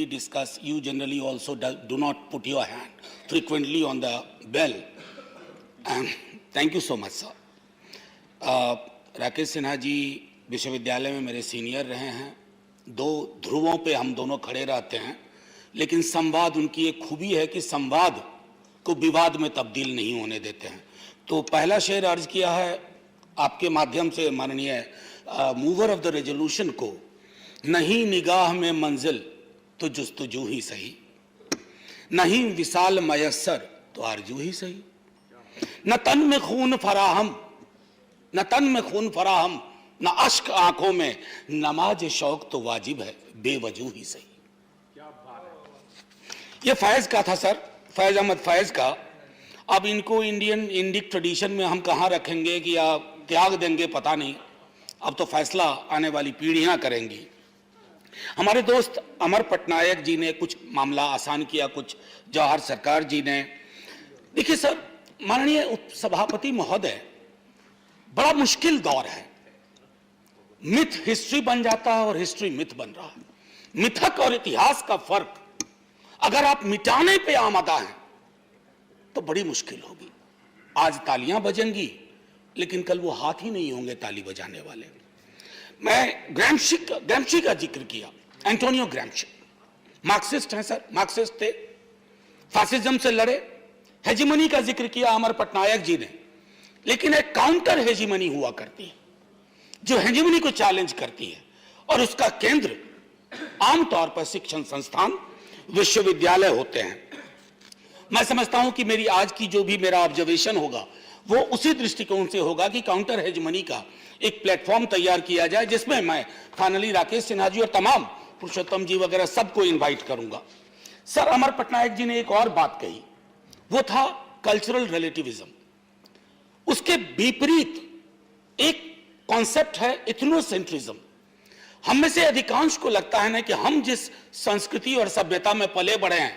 frequently discuss. You generally also do not put your hand frequently on the bell. Thank you so much, sir. Rakesh Sinha ji विश्वविद्यालय में मेरे senior रहे हैं। दो ध्रुवों पे हम दोनों खड़े रहते हैं, लेकिन संवाद उनकी एक खूबी है कि संवाद को विवाद में तब्दील नहीं होने देते हैं। तो पहला शेर अर्ज किया है आपके माध्यम से माननीय मूवर ऑफ द रेजोल्यूशन को, नहीं निगाह में मंजिल तो जुस्तजू ही सही, नहीं विशाल मयस्सर तो आरजू ही सही, न तन में खून फराहम, न तन में खून फराहम, न अश्क आंखों में, नमाज शौक तो वाजिब है बेवजू ही सही। ये फैज का था सर, फैज अहमद फैज का। अब इनको इंडिक ट्रेडिशन में हम कहाँ रखेंगे कि या त्याग देंगे पता नहीं, अब तो फैसला आने वाली पीढ़ियां करेंगी। हमारे दोस्त अमर पटनायक जी ने कुछ मामला आसान किया, कुछ जवाहर सरकार जी ने। देखिए सर, माननीय उपसभापति महोदय, बड़ा मुश्किल दौर है। मिथ हिस्ट्री बन जाता है और हिस्ट्री मिथ बन रहा है। मिथक और इतिहास का फर्क अगर आप मिटाने पे आमादा हैं तो बड़ी मुश्किल होगी। आज तालियां बजेंगी लेकिन कल वो हाथ ही नहीं होंगे ताली बजाने वाले। मैं ग्रैम्शी का जिक्र किया, एंटोनियो ग्रैम्शी मार्क्सिस्ट हैं सर, मार्क्सिस्ट थे, फासिज्म से लड़े। हेजिमनी का जिक्र किया अमर पटनायक जी ने, लेकिन एक काउंटर हेजिमनी हुआ करती है जो हेजिमनी को चैलेंज करती है, और उसका केंद्र आमतौर पर शिक्षण संस्थान विश्वविद्यालय होते हैं। मैं समझता हूं कि मेरी आज की जो भी मेरा ऑब्जर्वेशन होगा वो उसी दृष्टिकोण से होगा कि काउंटर हेजमनी का एक प्लेटफॉर्म तैयार किया जाए, जिसमें मैं फाइनली राकेश सिन्हा जी और तमाम पुरुषोत्तम जी वगैरह सबको इनवाइट करूंगा। सर, अमर पटनायक जी ने एक और बात कही, वो था कल्चरल रिलेटिविज्म। उसके विपरीत एक कॉन्सेप्ट है इथनोसेंट्रिज्म। हम में से अधिकांश को लगता है ना कि हम जिस संस्कृति और सभ्यता में पले बढ़े हैं,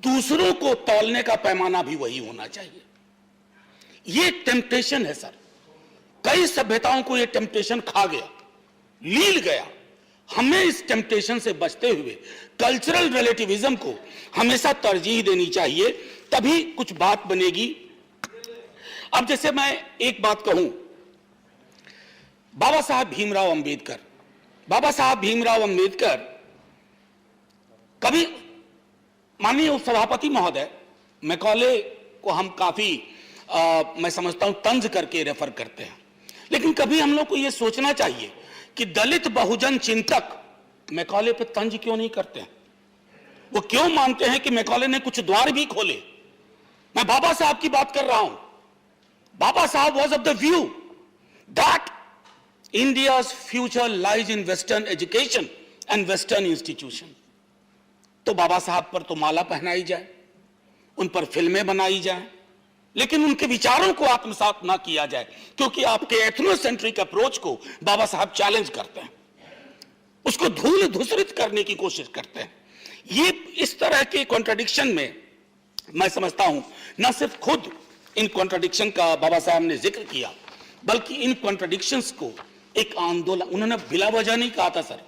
दूसरों को तौलने का पैमाना भी वही होना चाहिए। ये टेम्पटेशन है सर, कई सभ्यताओं को ये टेम्पटेशन खा गया, लील गया। हमें इस टेम्पटेशन से बचते हुए कल्चरल रिलेटिविज्म को हमेशा तरजीह देनी चाहिए, तभी कुछ बात बनेगी। अब जैसे मैं एक बात कहूं, बाबा साहब भीमराव अंबेडकर कभी, माननीय उपसभापति महोदय, मैकॉले को हम काफी मैं समझता हूं तंज करके रेफर करते हैं, लेकिन कभी हम लोग को यह सोचना चाहिए कि दलित बहुजन चिंतक मैकॉले पे तंज क्यों नहीं करते हैं। वो क्यों मानते हैं कि मैकॉले ने कुछ द्वार भी खोले। मैं बाबा साहब की बात कर रहा हूं। बाबा साहब was of the view that India's future lies in western education and western institution. तो बाबा साहब पर तो माला पहनाई जाए, उन पर फिल्में बनाई जाए, लेकिन उनके विचारों को आत्मसात ना किया जाए, क्योंकि आपके एथनोसेंट्रिक अप्रोच को बाबा साहब चैलेंज करते हैं, उसको धूल धूसरित करने की कोशिश करते हैं। ये इस तरह के कॉन्ट्रडिक्शन में मैं समझता हूं, न सिर्फ खुद इन कॉन्ट्रडिक्शन का बाबा साहब ने जिक्र किया, बल्कि इन कॉन्ट्रडिक्शंस को एक आंदोलन, उन्होंने बिला वजह नहीं कहा था sir,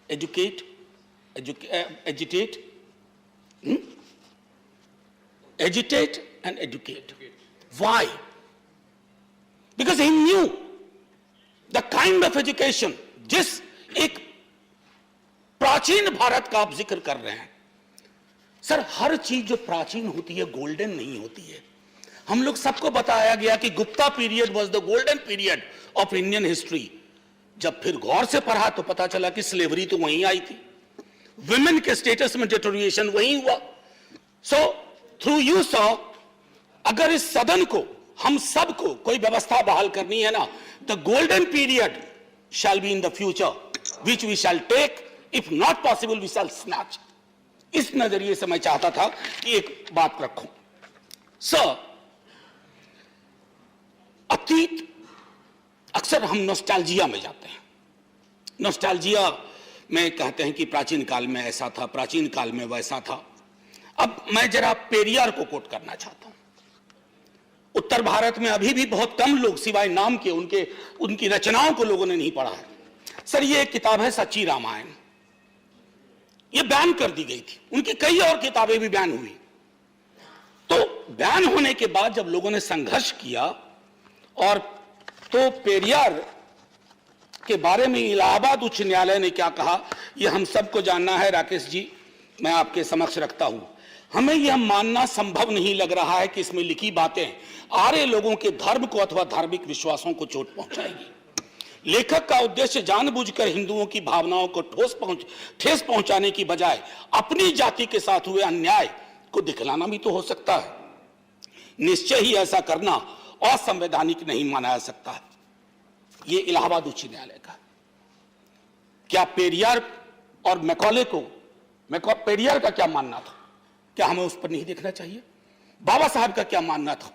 educate, agitate and educate. Why? Because he knew the kind of education, जिस एक प्राचीन भारत का आप जिक्र कर रहे हैं सर, हर चीज जो प्राचीन होती है गोल्डन नहीं होती है। हम लोग सबको बताया गया कि Gupta period was the golden period of Indian history. जब फिर गौर से पढ़ा तो पता चला कि स्लेवरी तो वहीं आई थी, विमेन के स्टेटस में डिटोरिएशन वहीं हुआ। सो थ्रू यू सॉ, अगर इस सदन को, हम सबको कोई व्यवस्था बहाल करनी है ना, the golden period shall be in the future which we shall take, if not possible we shall snatch. इस नजरिए से मैं चाहता था कि एक बात रखूं सर। अतीत, अक्सर हम नॉस्टैल्जिया में जाते हैं। नॉस्टैल्जिया में कहते हैं कि प्राचीन काल में ऐसा था, प्राचीन काल में वैसा था। अब मैं जरा पेरियार को कोट करना चाहता हूं। उत्तर भारत में अभी भी बहुत कम लोग सिवाय नाम के उनकी रचनाओं को लोगों ने नहीं पढ़ा है। सर, ये एक किताब है सच्ची रामायण। ये बैन कर दी गई थी। उनकी कई और किताबें भी बैन हुई। तो बैन होने के बाद जब लोगों ने संघर्ष किया और तो पेरियार के बारे में इलाहाबाद उच्च न्यायालय ने क्या कहा, यह हम सबको जानना है। राकेश जी, मैं आपके समक्ष रखता हूं। हमें यह मानना संभव नहीं लग रहा है कि इसमें लिखी बातें आर्य लोगों के धर्म को अथवा धार्मिक विश्वासों को चोट पहुंचाएगी। लेखक का उद्देश्य जानबूझकर हिंदुओं की भावनाओं को ठेस पहुंचाने की बजाय अपनी जाति के साथ हुए अन्याय को दिखलाना भी तो हो सकता है। निश्चय ही ऐसा करना असंवैधानिक नहीं माना जा सकता है। ये इलाहाबाद उच्च न्यायालय का। क्या पेरियार और मैकॉले को, पेरियार का क्या मानना था? क्या हमें उस पर नहीं देखना चाहिए? बाबा साहब का क्या मानना था?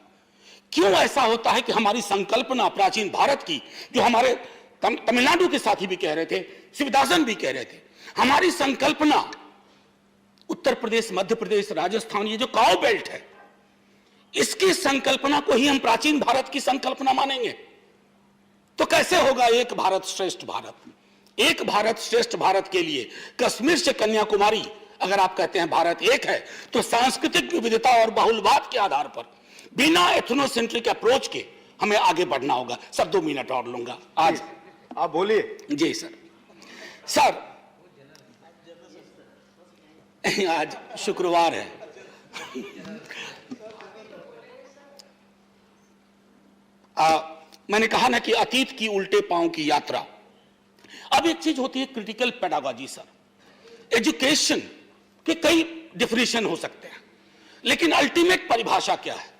क्यों ऐसा होता है कि हमारी संकल्पना प्राचीन भारत की, जो हमारे तमिलनाडु के साथी भी कह रहे थे, शिवदासन भी कह रहे थे, हमारी संकल्पना उत्तर प्रदेश, मध्य प्रदेश, राजस्थान, ये जो काउ बेल्ट है, इसकी संकल्पना को ही हम प्राचीन भारत की संकल्पना मानेंगे? तो कैसे होगा एक भारत श्रेष्ठ भारत? एक भारत श्रेष्ठ भारत के लिए कश्मीर से कन्याकुमारी, अगर आप कहते हैं भारत एक है, तो सांस्कृतिक विविधता और बहुलवाद के आधार पर बिना एथनोसेंट्रिक अप्रोच के हमें आगे बढ़ना होगा। सर 2 मिनट और लूंगा आज। आप बोलिए। जी सर। सर आज शुक्रवार है। मैंने कहा ना कि अतीत की उल्टे पांव की यात्रा। अब एक चीज होती है क्रिटिकल पेडागॉजी। सर एजुकेशन के कई डिफिनेशन हो सकते हैं, लेकिन अल्टीमेट परिभाषा क्या है?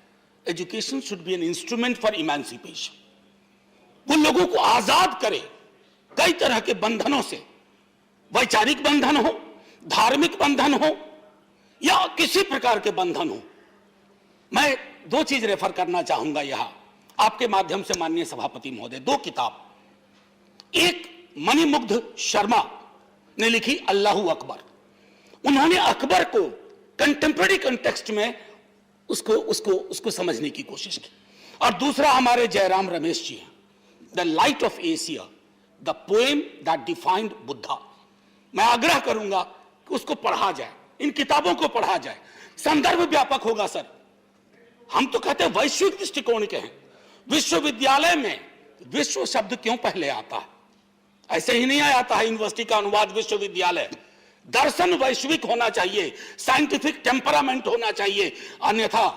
Education should be an instrument for emancipation. वो लोगों को आजाद करे कई तरह के बंधनों से, वैचारिक बंधन हो, धार्मिक बंधन हो, या किसी प्रकार के बंधन हो। मैं 2 चीज रेफर करना चाहूंगा यहां आपके माध्यम से माननीय सभापति महोदय। 2 किताब। एक मणिमुग्ध शर्मा ने लिखी अल्लाहू अकबर। उन्होंने अकबर को कंटेम्पररी कंटेक्स्ट में उसको समझने की कोशिश की। और दूसरा हमारे जयराम रमेश जी हैं, the light of Asia, the poem that defined Buddha. मैं आग्रह करूंगा कि उसको पढ़ा जाए, इन किताबों को पढ़ा जाए। संदर्भ व्यापक होगा सर। हम तो कहते हैं वैश्विक दृष्टिकोण के हैं। विश्वविद्यालय में विश्व शब्द क्यों पहले आता है? ऐसे ही नहीं आता है यूनिवर्सिटी का अनुवाद विश्वविद्यालय। दर्शन वैश्विक होना चाहिए, साइंटिफिक टेम्परामेंट होना चाहिए, अन्यथा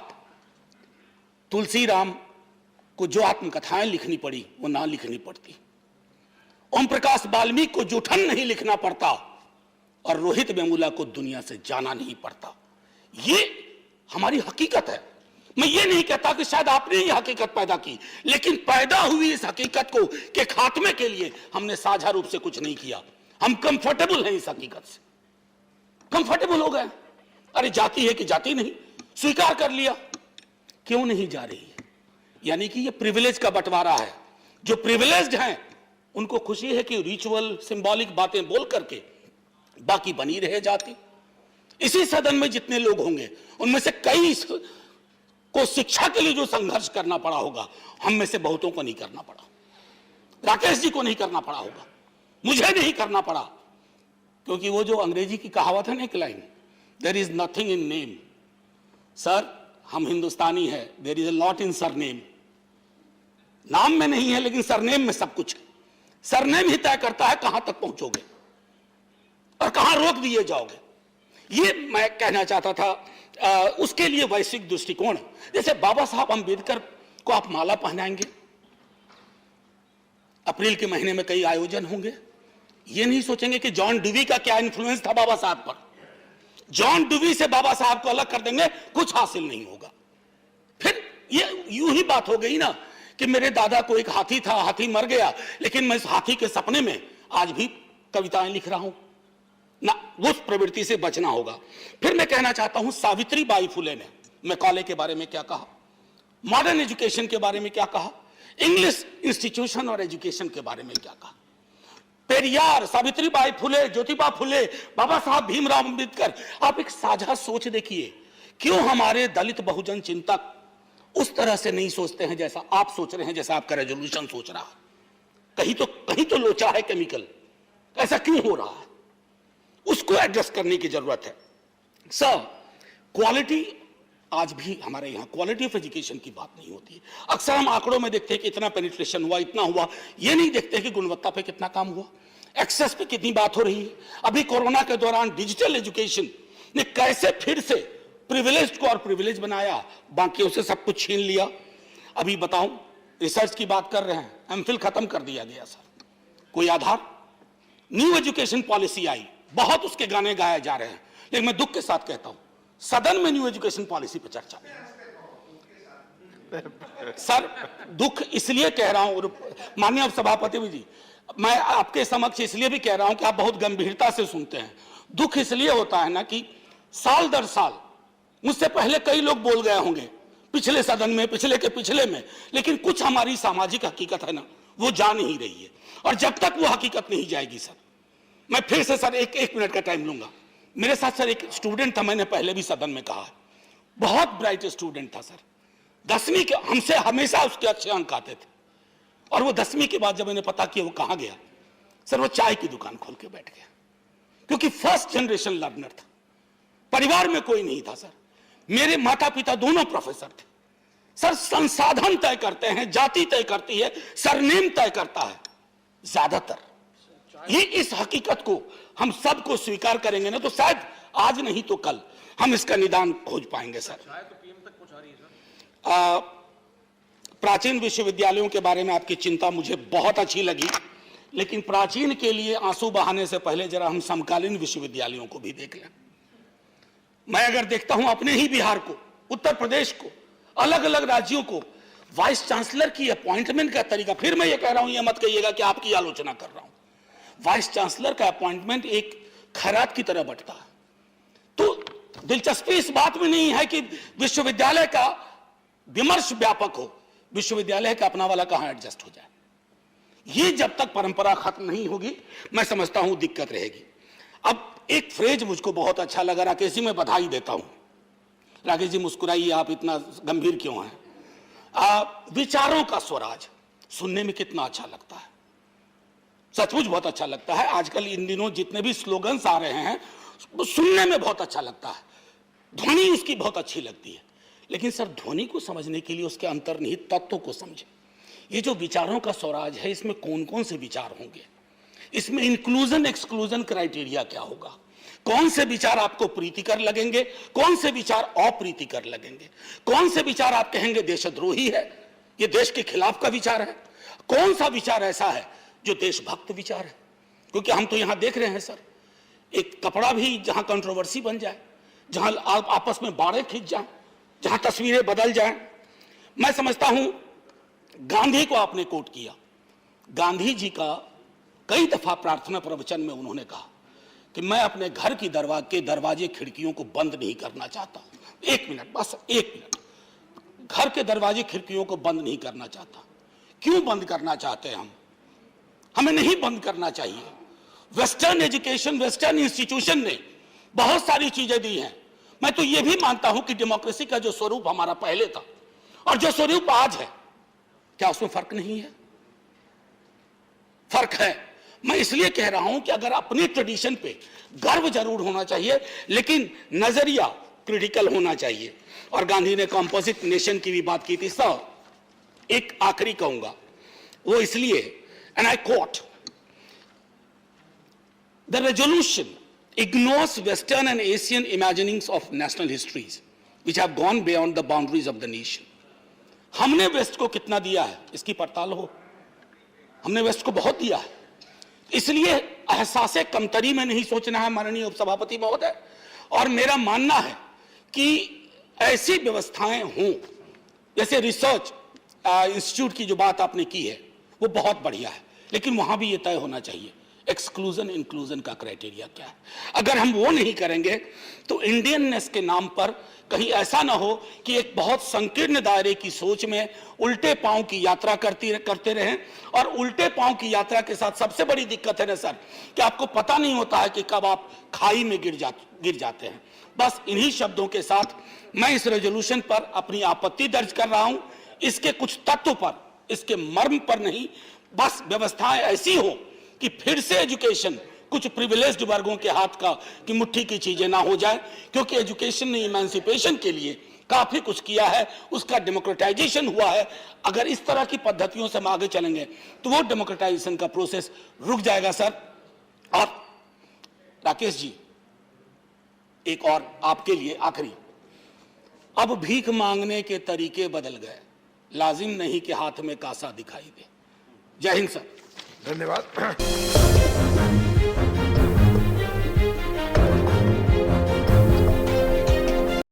तुलसीराम को जो आत्मकथाएं लिखनी पड़ी वो ना लिखनी पड़ती, ओम प्रकाश वाल्मीकि को जूठन नहीं लिखना पड़ता, और रोहित वेमुला को दुनिया से जाना नहीं पड़ता। ये हमारी हकीकत है। मैं ये नहीं कहता कि शायद आपने ये हकीकत पैदा की, लेकिन पैदा हुई इस हकीकत को के खात्मे के लिए हमने साझा रूप से कुछ नहीं किया। हम कंफर्टेबल हैं इस हकीकत से, कंफर्टेबल हो गए। अरे जाति है कि जाति नहीं, स्वीकार कर लिया। क्यों नहीं जा रही है? यानी कि ये प्रिविलेज का बंटवारा है। जो प्रिविलेज्ड हैं उनको खुशी है कि रिचुअल सिंबॉलिक बातें बोल करके बाकी बनी रहे जाति। इसी सदन में जितने लोग होंगे उनमें से कई को शिक्षा के लिए जो संघर्ष करना पड़ा होगा, हम में से बहुतों को नहीं करना पड़ा। राकेश जी को नहीं करना पड़ा होगा, मुझे नहीं करना पड़ा, क्योंकि वो जो अंग्रेजी की कहावत है ना, एक line, there is nothing in name. Sir हम हिंदुस्तानी है, there is a lot in surname. नाम में नहीं है लेकिन सरनेम में सब कुछ है। सरनेम ही तय करता है कहां तक पहुंचोगे और कहां रोक दिए जाओगे। ये मैं कहना चाहता था। उसके लिए वैश्विक दृष्टिकोण, जैसे बाबा साहब अम्बेडकर को आप माला पहनाएंगे, अप्रैल के महीने में कई आयोजन होंगे, ये नहीं सोचेंगे कि जॉन डुवी का क्या इन्फ्लुएंस था बाबा साहब पर। जॉन डुवी से बाबा साहब को अलग कर देंगे, कुछ हासिल नहीं होगा। फिर ये यूं ही बात हो गई ना कि मेरे दादा को एक हाथी था, हाथी मर गया, लेकिन मैं इस हाथी के सपने में आज भी कविताएं लिख रहा हूं ना। उस प्रवृत्ति से बचना होगा। फिर मैं कहना चाहता हूं सावित्रीबाई फुले ने मैकॉले के बारे में क्या कहा, मॉडर्न एजुकेशन के बारे में क्या कहा, इंग्लिश इंस्टीट्यूशन और एजुकेशन के बारे में क्या कहा। पेरियार, सावित्रीबाई फुले, ज्योतिबा फुले, बाबा साहब भीमराव अम्बेडकर, आप एक साझा सोच देखिए। क्यों हमारे दलित बहुजन चिंतक उस तरह से नहीं सोचते हैं जैसा आप सोच रहे हैं, जैसा आपका रेजोल्यूशन सोच रहा है? कहीं तो लोचा है केमिकल। ऐसा क्यों हो रहा है? उसको एड्रेस करने की जरूरत है। सर, क्वालिटी, आज भी हमारे यहाँ क्वालिटी ऑफ एजुकेशन की बात नहीं होती है। अक्सर हम आंकड़ों में देखते हैं कि इतना पेनिट्रेशन हुआ, इतना हुआ, ये नहीं देखते कि गुणवत्ता पे कितना काम हुआ, एक्सेस पे कितनी बात हो रही है। अभी कोरोना के दौरान डिजिटल एजुकेशन ने कैसे फिर से प्रिविलेज को और प्रिविलेज बनाया, बाकियों से सब कुछ छीन लिया। अभी बताऊं, रिसर्च की बात कर रहे हैं, एमफिल खत्म कर दिया गया सर, कोई आधार। न्यू एजुकेशन पॉलिसी आई, बहुत उसके गाने गाए जा रहे हैं, लेकिन मैं दुख के साथ कहता हूं सदन में न्यू एजुकेशन पॉलिसी पर चर्चा सर, दुख इसलिए कह रहा हूं माननीय सभापति जी, मैं आपके समक्ष इसलिए भी कह रहा हूं कि आप बहुत गंभीरता से सुनते हैं। दुख इसलिए होता है ना कि साल दर साल मुझसे पहले कई लोग बोल गए होंगे, पिछले सदन में, पिछले के पिछले में, लेकिन कुछ हमारी सामाजिक हकीकत है ना, वो जा नहीं रही है। और जब तक वो हकीकत नहीं जाएगी सर, मैं फिर से सर एक मिनट का टाइम लूंगा। मेरे साथ सर एक स्टूडेंट था, मैंने पहले भी सदन में कहा, बहुत ब्राइट स्टूडेंट था सर, 10वीं के हमसे हमेशा उसके अच्छे अंक आते थे, और वो 10वीं के बाद जब मैंने पता किया वो कहां गया सर, वो चाय की दुकान खोल के बैठ गया, क्योंकि फर्स्ट जनरेशन लर्नर था, परिवार में कोई नहीं था सर। मेरे माता पिता दोनों प्रोफेसर थे सर। संसाधन तय करते हैं, जाति तय करती है, सरनेम तय करता है ज्यादातर। ये इस हकीकत को हम सबको स्वीकार करेंगे ना, तो शायद आज नहीं तो कल हम इसका निदान खोज पाएंगे सर। प्राचीन विश्वविद्यालयों के बारे में आपकी चिंता मुझे बहुत अच्छी लगी, लेकिन प्राचीन के लिए आंसू बहाने से पहले जरा हम समकालीन विश्वविद्यालयों को भी देख लें। मैं अगर देखता हूं अपने ही बिहार को, उत्तर प्रदेश को, अलग अलग राज्यों को, वाइस चांसलर की अपॉइंटमेंट का तरीका, फिर मैं ये कह रहा हूं, ये मत कहिएगा कि आपकी आलोचना कर रहा हूं, वाइस चांसलर का अपॉइंटमेंट एक खैरात की तरह बंटता है। तो दिलचस्पी इस बात में नहीं है कि विश्वविद्यालय का विमर्श व्यापक हो, विश्वविद्यालय का अपना वाला कहां एडजस्ट हो जाए। ये जब तक परंपरा खत्म नहीं होगी, मैं समझता हूं दिक्कत रहेगी। अब एक फ्रेज मुझको बहुत अच्छा लगा, राकेश जी मैं बधाई देता हूं। राकेश जी मुस्कुराइए, आप इतना गंभीर क्यों हैं? विचारों का स्वराज सुनने में कितना अच्छा लगता है, सचमुच बहुत अच्छा लगता है। आजकल इन दिनों जितने भी स्लोगन्स आ रहे हैं वो सुनने में बहुत अच्छा लगता है, ध्वनि उसकी बहुत अच्छी लगती है, लेकिन सर ध्वनि को समझने के लिए उसके अंतर्निहित तत्वों को समझे। ये जो विचारों का स्वराज है, इसमें कौन कौन से विचार होंगे, इसमें इंक्लूजन एक्सक्लूजन क्राइटेरिया क्या होगा, कौन से विचार आपको प्रीतिकर लगेंगे, कौन से विचार अप्रीतिकर लगेंगे, कौन से विचार आप कहेंगे देशद्रोही है, ये देश के खिलाफ का विचार है, कौन सा विचार ऐसा है जो देशभक्त विचार है। क्योंकि हम तो यहां देख रहे हैं सर, एक कपड़ा भी जहां कंट्रोवर्सी बन जाए, जहां आपस में बाड़े खींच जाए, जहां तस्वीरें बदल जाएं। मैं समझता हूं गांधी को आपने कोट किया, गांधी जी का कई दफा प्रार्थना प्रवचन में उन्होंने कहा कि मैं अपने घर की दरवाजे खिड़कियों को बंद नहीं करना चाहता। एक मिनट, बस एक मिनट, घर के दरवाजे खिड़कियों को बंद नहीं करना चाहता। क्यों बंद करना चाहते हैं हम? हमें नहीं बंद करना चाहिए। वेस्टर्न एजुकेशन, वेस्टर्न इंस्टीट्यूशन ने बहुत सारी चीजें दी हैं। मैं तो यह भी मानता हूं कि डेमोक्रेसी का जो स्वरूप हमारा पहले था और जो स्वरूप आज है, क्या उसमें फर्क नहीं है? फर्क है। मैं इसलिए कह रहा हूं कि अगर अपनी ट्रेडिशन पे गर्व जरूर होना चाहिए, लेकिन नजरिया क्रिटिकल होना चाहिए। और गांधी ने कॉम्पोजिट नेशन की भी बात की थी। सर, एक आखिरी कहूंगा, वो इसलिए, and I quote, the resolution ignores Western and Asian imaginings of national histories which have gone beyond the boundaries of the nation. हमने वेस्ट को कितना दिया है इसकी पड़ताल हो। हमने वेस्ट को बहुत दिया है, इसलिए एहसासे कमतरी में नहीं सोचना है माननीय उपसभापति महोदय। और मेरा मानना है कि ऐसी व्यवस्थाएं हों, जैसे रिसर्च इंस्टीट्यूट की जो बात आपने की है वो बहुत बढ़िया है, लेकिन वहां भी ये तय होना चाहिए एक्सक्लूजन इंक्लूजन का क्राइटेरिया क्या है। अगर हम वो नहीं करेंगे तो इंडियननेस के नाम पर कहीं ऐसा ना हो कि एक बहुत संकीर्ण दायरे की सोच में उल्टे पांव की यात्रा करते रहें। और उल्टे पांव की यात्रा के साथ सबसे बड़ी दिक्कत है ना सर, कि आपको पता नहीं होता है कि कब आप खाई में गिर जाते हैं। बस इन्हीं शब्दों के साथ मैं इस रेजोल्यूशन पर अपनी आपत्ति दर्ज कर रहा हूं। इसके कुछ तत्व पर, इसके मर्म पर नहीं, बस व्यवस्थाएं ऐसी हो कि फिर से एजुकेशन कुछ प्रिविलेज्ड वर्गों के हाथ का की मुट्ठी की चीजें ना हो जाए, क्योंकि एजुकेशन ने इमेंसिपेशन के लिए काफी कुछ किया है, उसका डेमोक्रेटाइजेशन हुआ है। अगर इस तरह की पद्धतियों से हम आगे चलेंगे तो वो डेमोक्रेटाइजेशन का प्रोसेस रुक जाएगा सर। और राकेश जी, एक और आपके लिए आखिरी, अब भीख मांगने के तरीके बदल गए, लाजिम नहीं कि हाथ में कासा दिखाई दे। जय हिंद सर। धन्यवाद।